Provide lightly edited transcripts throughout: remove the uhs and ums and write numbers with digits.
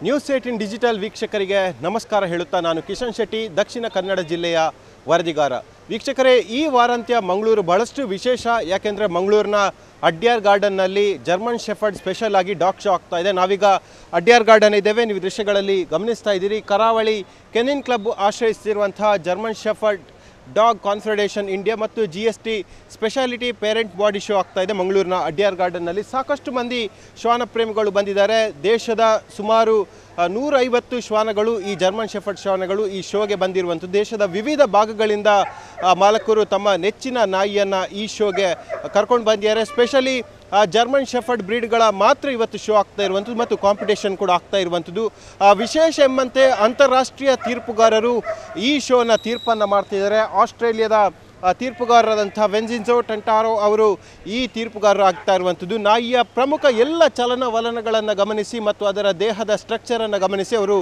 News 18 digital ವೀಕ್ಷಕರಿಗೆ ನಮಸ್ಕಾರ ಹೇಳುತ್ತಾ ನಾನು ಕಿಶನ್ ಶೆಟ್ಟಿ, ದಕ್ಷಿಣ ಕನ್ನಡ ಜಿಲ್ಲೆಯ ವರದಿಗಾರ. ವೀಕ್ಷಕರೇ, ಈ ವಾರಾಂತ್ಯ ಮಂಗಳೂರು ಬಹಳಷ್ಟು ವಿಶೇಷ. ಯಾಕೆಂದರೆ ಮಂಗಳೂರಿನ ಅಡ್ಯಾರ್ ಗಾರ್ಡನ್ನಲ್ಲಿ ಜರ್ಮನ್ ಶೆಫರ್ಡ್ ಸ್ಪೆಷಲ್ ಆಗಿ ಡಾಗ್ ಶೋ ಆಗ್ತಾ ಇದೆ. ನಾವೀಗ ಅಡ್ಯಾರ್ ಗಾರ್ಡನ್ ಇದ್ದೇವೆ, ನೀವು ದೃಶ್ಯಗಳಲ್ಲಿ ಗಮನಿಸ್ತಾ ಇದ್ದೀರಿ. ಕರಾವಳಿ ಕೆನಿನ್ ಕ್ಲಬ್ ಆಶ್ರಯಿಸಿರುವಂತಹ German shepherd dog confederation India ಮತ್ತು GST specialty parent body show ಆಗ್ತಾ ಇದೆ ಮಂಗಳೂರಿನ ಅಡ್ಯಾರ್ ಗಾರ್ಡನ್ನಲ್ಲಿ. ಸಾಕಷ್ಟು ಮಂದಿ ಶ್ವಾನ ಪ್ರೇಮಿಗಳು ಬಂದಿದ್ದಾರೆ. ದೇಶದ ಸುಮಾರು 150 ಶ್ವಾನಗಳು, ಈ ಜರ್ಮನ್ ಶೆಫರ್ಡ್ ಶ್ವಾನಗಳು ಈ ಶೋಗೆ ಬಂದಿರುವಂಥದ್ದು. ದೇಶದ ವಿವಿಧ ಭಾಗಗಳಿಂದ ಮಾಲಕರು ತಮ್ಮ ನೆಚ್ಚಿನ ನಾಯಿಯನ್ನು ಈ ಶೋಗೆ ಕರ್ಕೊಂಡು ಬಂದಿದ್ದಾರೆ. ಸ್ಪೆಷಲಿ ಜರ್ಮನ್ ಶೆಫರ್ಡ್ ಬ್ರೀಡ್ಗಳ ಮಾತ್ರ ಇವತ್ತು ಶೋ ಆಗ್ತಾ ಇರುವಂಥದ್ದು ಮತ್ತು ಕಾಂಪಿಟೇಷನ್ ಕೂಡ ಆಗ್ತಾ ಇರುವಂಥದ್ದು. ವಿಶೇಷ ಎಂಬಂತೆ ಅಂತಾರಾಷ್ಟ್ರೀಯ ತೀರ್ಪುಗಾರರು ಈ ಶೋನ ತೀರ್ಪನ್ನು ಮಾಡ್ತಿದ್ದಾರೆ. ಆಸ್ಟ್ರೇಲಿಯಾದ ತೀರ್ಪುಗಾರರಾದಂಥ ವೆನ್ಜಿನ್ಸೋ ಟೆಂಟಾರೋ ಅವರು ಈ ತೀರ್ಪುಗಾರರು ಆಗ್ತಾ ಇರುವಂಥದ್ದು. ನಾಯಿಯ ಪ್ರಮುಖ ಎಲ್ಲ ಚಲನವಲನಗಳನ್ನು ಗಮನಿಸಿ ಮತ್ತು ಅದರ ದೇಹದ ಸ್ಟ್ರಕ್ಚರನ್ನು ಗಮನಿಸಿ ಅವರು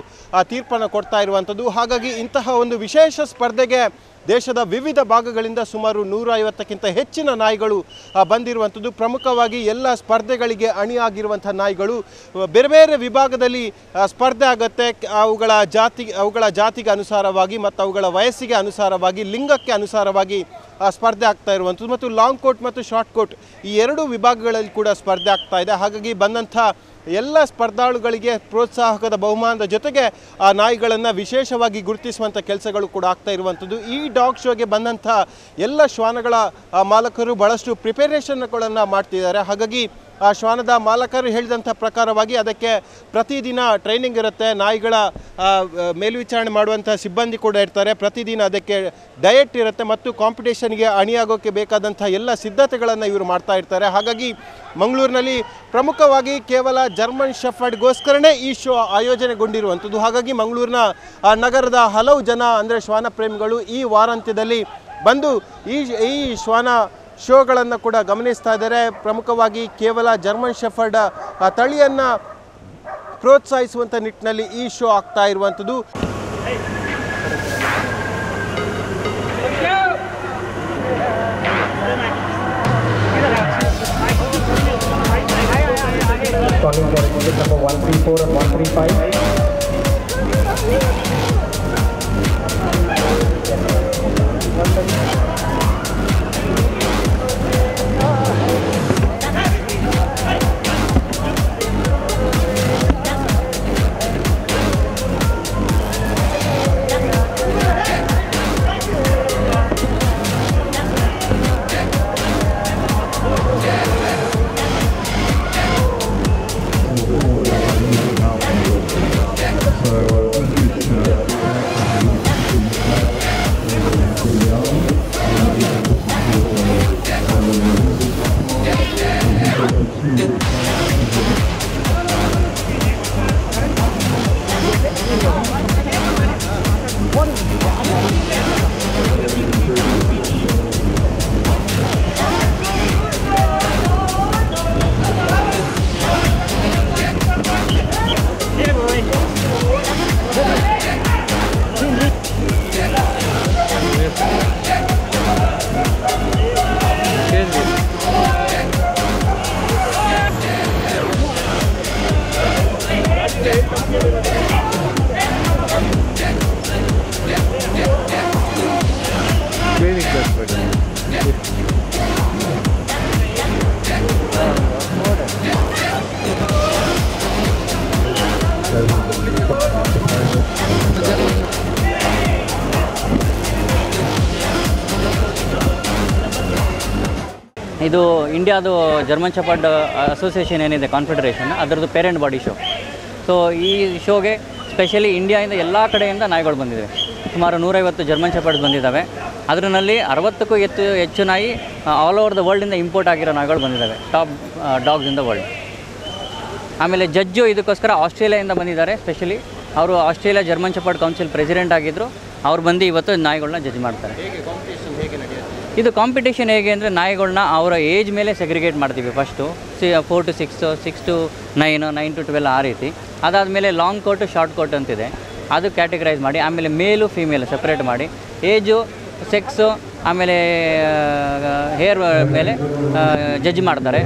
ತೀರ್ಪನ್ನು ಕೊಡ್ತಾ ಇರುವಂಥದ್ದು. ಹಾಗಾಗಿ ಇಂತಹ ಒಂದು ವಿಶೇಷ ಸ್ಪರ್ಧೆಗೆ ದೇಶದ ವಿವಿಧ ಭಾಗಗಳಿಂದ ಸುಮಾರು 150ಕ್ಕಿಂತ ಹೆಚ್ಚಿನ ನಾಯಿಗಳು ಬಂದಿರುವಂಥದ್ದು. ಪ್ರಮುಖವಾಗಿ ಎಲ್ಲ ಸ್ಪರ್ಧೆಗಳಿಗೆ ಅಣಿಯಾಗಿರುವಂಥ ನಾಯಿಗಳು ಬೇರೆ ಬೇರೆ ವಿಭಾಗದಲ್ಲಿ ಸ್ಪರ್ಧೆ ಆಗುತ್ತೆ. ಅವುಗಳ ಜಾತಿಗೆ ಅನುಸಾರವಾಗಿ ಮತ್ತು ಅವುಗಳ ವಯಸ್ಸಿಗೆ ಅನುಸಾರವಾಗಿ, ಲಿಂಗಕ್ಕೆ ಅನುಸಾರವಾಗಿ ಸ್ಪರ್ಧೆ ಆಗ್ತಾ ಇರುವಂಥದ್ದು. ಮತ್ತು ಲಾಂಗ್ ಕೋಟ್ ಮತ್ತು ಶಾರ್ಟ್ ಕೋಟ್ ಈ ಎರಡೂ ವಿಭಾಗಗಳಲ್ಲಿ ಕೂಡ ಸ್ಪರ್ಧೆ ಆಗ್ತಾ ಇದೆ. ಹಾಗಾಗಿ ಬಂದಂಥ ಎಲ್ಲ ಸ್ಪರ್ಧಾಳುಗಳಿಗೆ ಪ್ರೋತ್ಸಾಹಕದ ಬಹುಮಾನದ ಜೊತೆಗೆ ಆ ನಾಯಿಗಳನ್ನು ವಿಶೇಷವಾಗಿ ಗುರುತಿಸುವಂಥ ಕೆಲಸಗಳು ಕೂಡ ಆಗ್ತಾ ಇರುವಂಥದ್ದು. ಈ ಡಾಗ್ ಶೋಗೆ ಬಂದಂಥ ಎಲ್ಲ ಶ್ವಾನಗಳ ಮಾಲಕರು ಭಾಳಷ್ಟು ಪ್ರಿಪರೇಷನ್ಗಳನ್ನು ಮಾಡ್ತಿದ್ದಾರೆ. ಹಾಗಾಗಿ ಆ ಶ್ವಾನದ ಮಾಲಕರು ಹೇಳಿದಂಥ ಪ್ರಕಾರವಾಗಿ ಅದಕ್ಕೆ ಪ್ರತಿದಿನ ಟ್ರೈನಿಂಗ್ ಇರುತ್ತೆ. ನಾಯಿಗಳ ಮೇಲ್ವಿಚಾರಣೆ ಮಾಡುವಂಥ ಸಿಬ್ಬಂದಿ ಕೂಡ ಇರ್ತಾರೆ. ಪ್ರತಿದಿನ ಅದಕ್ಕೆ ಡಯಟ್ ಇರುತ್ತೆ ಮತ್ತು ಕಾಂಪಿಟೇಷನ್ಗೆ ಅಣಿಯಾಗೋಕ್ಕೆ ಬೇಕಾದಂಥ ಎಲ್ಲ ಸಿದ್ಧತೆಗಳನ್ನು ಇವರು ಮಾಡ್ತಾ ಇರ್ತಾರೆ. ಹಾಗಾಗಿ ಮಂಗಳೂರಿನಲ್ಲಿ ಪ್ರಮುಖವಾಗಿ ಕೇವಲ ಜರ್ಮನ್ ಶೆಫರ್ಡ್ಗೋಸ್ಕರನೇ ಈ ಶೋ ಆಯೋಜನೆಗೊಂಡಿರುವಂಥದ್ದು. ಹಾಗಾಗಿ ಮಂಗಳೂರಿನ ನಗರದ ಹಲವು ಜನ ಅಂದರೆ ಶ್ವಾನ ಪ್ರೇಮಿಗಳು ಈ ವಾರಾಂತ್ಯದಲ್ಲಿ ಬಂದು ಈ ಶ್ವಾನ ಶೋಗಳನ್ನು ಕೂಡ ಗಮನಿಸ್ತಾ ಇದ್ದಾರೆ. ಪ್ರಮುಖವಾಗಿ ಕೇವಲ ಜರ್ಮನ್ ಶೆಫರ್ಡ್ ತಳಿಯನ್ನು ಪ್ರೋತ್ಸಾಹಿಸುವಂಥ ನಿಟ್ಟಿನಲ್ಲಿ ಈ ಶೋ ಆಗ್ತಾ ಇರುವಂಥದ್ದು. number 134 and 135. ಇದು ಇಂಡಿಯಾದು ಜರ್ಮನ್ ಶೆಫರ್ಡ್ ಅಸೋಸಿಯೇಷನ್ ಏನಿದೆ ಕಾನ್ಫೆಡರೇಷನ್, ಅದರದ್ದು ಪೇರೆಂಟ್ ಬಾಡಿ ಶೋ. ಸೊ ಈ ಶೋಗೆ ಸ್ಪೆಷಲಿ ಇಂಡಿಯಾದಿಂದ ಎಲ್ಲ ಕಡೆಯಿಂದ ನಾಯಿಗಳು ಬಂದಿವೆ. ಸುಮಾರು 150 ಜರ್ಮನ್ ಶೆಫರ್ಡ್ಸ್ ಬಂದಿದ್ದಾವೆ. ಅದರಲ್ಲಿ 60ಕ್ಕೂ ಹೆಚ್ಚು ನಾಯಿ ಆಲ್ ಓವರ್ ದ ವರ್ಲ್ಡಿಂದ ಇಂಪೋರ್ಟ್ ಆಗಿರೋ ನಾಯಿಗಳು ಬಂದಿದ್ದಾವೆ, top dogs in the world. ಆಮೇಲೆ ಜಡ್ಜು ಇದಕ್ಕೋಸ್ಕರ ಆಸ್ಟ್ರೇಲಿಯಾದಿಂದ ಬಂದಿದ್ದಾರೆ. ಸ್ಪೆಷಲಿ ಅವರು Australia German shepherd council president ಆಗಿದ್ದರು. ಅವ್ರು ಬಂದು ಇವತ್ತು ನಾಯಿಗಳನ್ನ ಜಡ್ಜ್ ಮಾಡ್ತಾರೆ. ಇದು ಕಾಂಪಿಟೇಷನ್ ಹೇಗೆ ಅಂದರೆ ನಾಯಿಗಳನ್ನ ಅವರ ಏಜ್ ಮೇಲೆ ಸೆಗ್ರಿಗೇಟ್ ಮಾಡ್ತೀವಿ. ಫಸ್ಟು 4 to 6, 6 to 9, 9 to 12 ಆ ರೀತಿ. ಅದಾದಮೇಲೆ ಲಾಂಗ್ ಕೋಟು ಶಾರ್ಟ್ ಕೋಟ್ ಅಂತಿದೆ, ಅದು ಕ್ಯಾಟಗರೈಸ್ ಮಾಡಿ ಆಮೇಲೆ ಮೇಲು ಫೀಮೇಲು ಸಪ್ರೇಟ್ ಮಾಡಿ ಏಜು ಸೆಕ್ಸು ಆಮೇಲೆ ಹೇರ್ ಮೇಲೆ ಜಡ್ಜ್ ಮಾಡ್ತಾರೆ.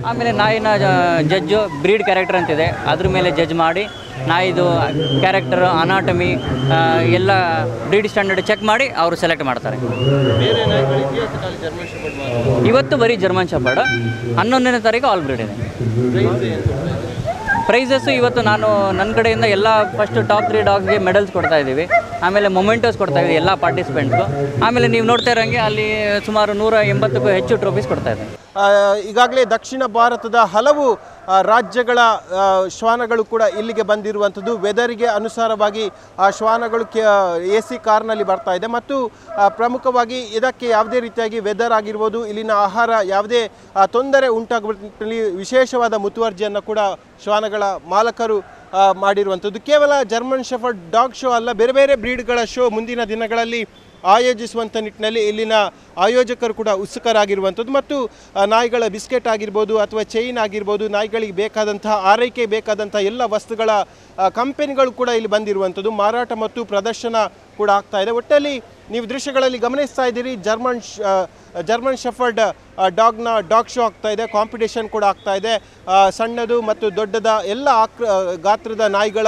ಆಮೇಲೆ ನಾಯಿನ ಜಡ್ಜು ಬ್ರೀಡ್ ಕ್ಯಾರೆಕ್ಟರ್ ಅಂತಿದೆ, ಅದ್ರ ಮೇಲೆ ಜಡ್ಜ್ ಮಾಡಿ ನಾಯಿದು ಕ್ಯಾರೆಕ್ಟರ್, ಅನಾಟಮಿ ಎಲ್ಲ ಬ್ರೀಡ್ ಸ್ಟ್ಯಾಂಡರ್ಡ್ ಚೆಕ್ ಮಾಡಿ ಅವರು ಸೆಲೆಕ್ಟ್ ಮಾಡ್ತಾರೆ. ಬೇರೆ ನಾಯಿಗಳಿದೆಯಾ ಅಥವಾ ಖಾಲಿ ಜರ್ಮನ್ ಶೆಪರ್ಡ್ ಮಾತ್ರ? ಇವತ್ತು ಬರೀ ಜರ್ಮನ್ ಶೆಪರ್ಡ್, 11ನೇ ತಾರೀಕು ಆಲ್ ಬ್ರೀಡ್ ಇದೆ. ಪ್ರೈಸಸ್ಸು ಇವತ್ತು ನಾನು ನನ್ನ ಕಡೆಯಿಂದ ಎಲ್ಲ ಫಸ್ಟ್ ಟಾಪ್ 3 ಡಾಗ್ಸ್ಗೆ ಮೆಡಲ್ಸ್ ಕೊಡ್ತಾ ಇದ್ದೀವಿ, ಆಮೇಲೆ ಮೊಮೆಂಟೋಸ್ ಕೊಡ್ತಾ ಇದ್ದೀವಿ ಎಲ್ಲ ಪಾರ್ಟಿಸಿಪೆಂಟ್ಸ್ಗೂ. ಆಮೇಲೆ ನೀವು ನೋಡ್ತಾ ಇರೋಂಗೆ ಅಲ್ಲಿ ಸುಮಾರು 180ಕ್ಕೂ ಹೆಚ್ಚು ಟ್ರೋಫೀಸ್ ಕೊಡ್ತಾ ಇದ್ದೀವಿ. ಈಗಾಗಲೇ ದಕ್ಷಿಣ ಭಾರತದ ಹಲವು ರಾಜ್ಯಗಳ ಶ್ವಾನಗಳು ಕೂಡ ಇಲ್ಲಿಗೆ ಬಂದಿರುವಂಥದ್ದು. ವೆದರಿಗೆ ಅನುಸಾರವಾಗಿ ಆ ಶ್ವಾನಗಳು AC ಕಾರ್ನಲ್ಲಿ ಬರ್ತಾ ಇದೆ ಮತ್ತು ಪ್ರಮುಖವಾಗಿ ಇದಕ್ಕೆ ಯಾವುದೇ ರೀತಿಯಾಗಿ ವೆದರ್ ಆಗಿರ್ಬೋದು, ಇಲ್ಲಿನ ಆಹಾರ ಯಾವುದೇ ತೊಂದರೆ ಉಂಟಾಗುವಲ್ಲಿ ವಿಶೇಷವಾದ ಮುತುವರ್ಜಿಯನ್ನು ಕೂಡ ಶ್ವಾನಗಳ ಮಾಲಕರು ಮಾಡಿರುವಂಥದ್ದು. ಕೇವಲ ಜರ್ಮನ್ ಶೆಫರ್ಡ್ ಡಾಗ್ ಶೋ ಅಲ್ಲ, ಬೇರೆ ಬೇರೆ ಬ್ರೀಡ್ಗಳ ಶೋ ಮುಂದಿನ ದಿನಗಳಲ್ಲಿ ಆಯೋಜಿಸುವಂಥ ನಿಟ್ಟಿನಲ್ಲಿ ಇಲ್ಲಿನ ಆಯೋಜಕರು ಕೂಡ ಉತ್ಸುಕರಾಗಿರುವಂಥದ್ದು. ಮತ್ತು ನಾಯಿಗಳ ಬಿಸ್ಕೆಟ್ ಆಗಿರ್ಬೋದು ಅಥವಾ ಚೈನ್ ಆಗಿರ್ಬೋದು, ನಾಯಿಗಳಿಗೆ ಬೇಕಾದಂತಹ ಆರೈಕೆ ಬೇಕಾದಂಥ ಎಲ್ಲ ವಸ್ತುಗಳ ಕಂಪೆನಿಗಳು ಕೂಡ ಇಲ್ಲಿ ಬಂದಿರುವಂಥದ್ದು. ಮಾರಾಟ ಮತ್ತು ಪ್ರದರ್ಶನ ಕೂಡ ಆಗ್ತಾ ಇದೆ. ಒಟ್ಟಲ್ಲಿ ನೀವು ದೃಶ್ಯಗಳಲ್ಲಿ ಗಮನಿಸ್ತಾ ಇದ್ದೀರಿ, ಜರ್ಮನ್ ಶೆಫರ್ಡ್ ಡಾಗ್ ಶೋ ಆಗ್ತಾ ಇದೆ, ಕಾಂಪಿಟೇಷನ್ ಕೂಡ ಆಗ್ತಾ ಇದೆ. ಸಣ್ಣದು ಮತ್ತು ದೊಡ್ಡದ ಎಲ್ಲ ಗಾತ್ರದ ನಾಯಿಗಳ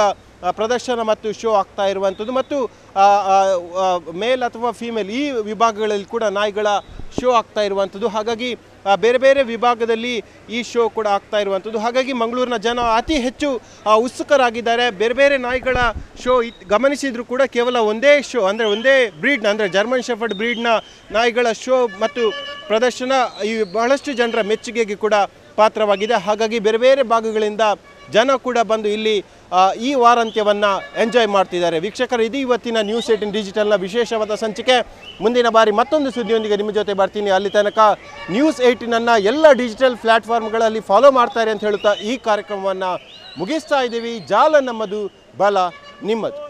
ಪ್ರದರ್ಶನ ಮತ್ತು ಶೋ ಆಗ್ತಾ ಇರುವಂಥದ್ದು. ಮತ್ತು ಮೇಲ್ ಅಥವಾ ಫೀಮೇಲ್ ಈ ವಿಭಾಗಗಳಲ್ಲಿ ಕೂಡ ನಾಯಿಗಳ ಶೋ ಆಗ್ತಾ ಇರುವಂಥದ್ದು. ಹಾಗಾಗಿ ಬೇರೆ ಬೇರೆ ವಿಭಾಗದಲ್ಲಿ ಈ ಶೋ ಕೂಡ ಆಗ್ತಾ ಇರುವಂಥದ್ದು. ಹಾಗಾಗಿ ಮಂಗಳೂರಿನ ಜನ ಅತಿ ಹೆಚ್ಚು ಉತ್ಸುಕರಾಗಿದ್ದಾರೆ. ಬೇರೆ ಬೇರೆ ನಾಯಿಗಳ ಶೋ ಗಮನಿಸಿದ್ರು ಕೂಡ ಕೇವಲ ಒಂದೇ ಶೋ ಅಂದರೆ ಒಂದೇ ಬ್ರೀಡ್ನ ಅಂದರೆ ಜರ್ಮನ್ ಶೆಫರ್ಡ್ ಬ್ರೀಡ್ನ ನಾಯಿಗಳ ಶೋ ಮತ್ತು ಪ್ರದರ್ಶನ ಈ ಬಹಳಷ್ಟು ಜನರ ಮೆಚ್ಚುಗೆಗೆ ಕೂಡ ಪಾತ್ರವಾಗಿದೆ. ಹಾಗಾಗಿ ಬೇರೆ ಬೇರೆ ಭಾಗಗಳಿಂದ ಜನ ಕೂಡ ಬಂದು ಇಲ್ಲಿ ಈ ವಾರಾಂತ್ಯವನ್ನು ಎಂಜಾಯ್ ಮಾಡ್ತಿದ್ದಾರೆ. ವೀಕ್ಷಕರು, ಇದು ಇವತ್ತಿನ ನ್ಯೂಸ್ 18 ಡಿಜಿಟಲ್ನ ವಿಶೇಷವಾದ ಸಂಚಿಕೆ. ಮುಂದಿನ ಬಾರಿ ಮತ್ತೊಂದು ಸುದ್ದಿಯೊಂದಿಗೆ ನಿಮ್ಮ ಜೊತೆ ಬರ್ತೀನಿ. ಅಲ್ಲಿ ತನಕ ನ್ಯೂಸ್ 18 ಎಲ್ಲ ಡಿಜಿಟಲ್ ಪ್ಲ್ಯಾಟ್ಫಾರ್ಮ್ಗಳಲ್ಲಿ ಫಾಲೋ ಮಾಡ್ತಾರೆ ಅಂತ ಹೇಳುತ್ತಾ ಈ ಕಾರ್ಯಕ್ರಮವನ್ನು ಮುಗಿಸ್ತಾ ಇದ್ದೀವಿ. ಜಾಲ ನಮ್ಮದು, ಬಲ ನಿಮ್ಮದು.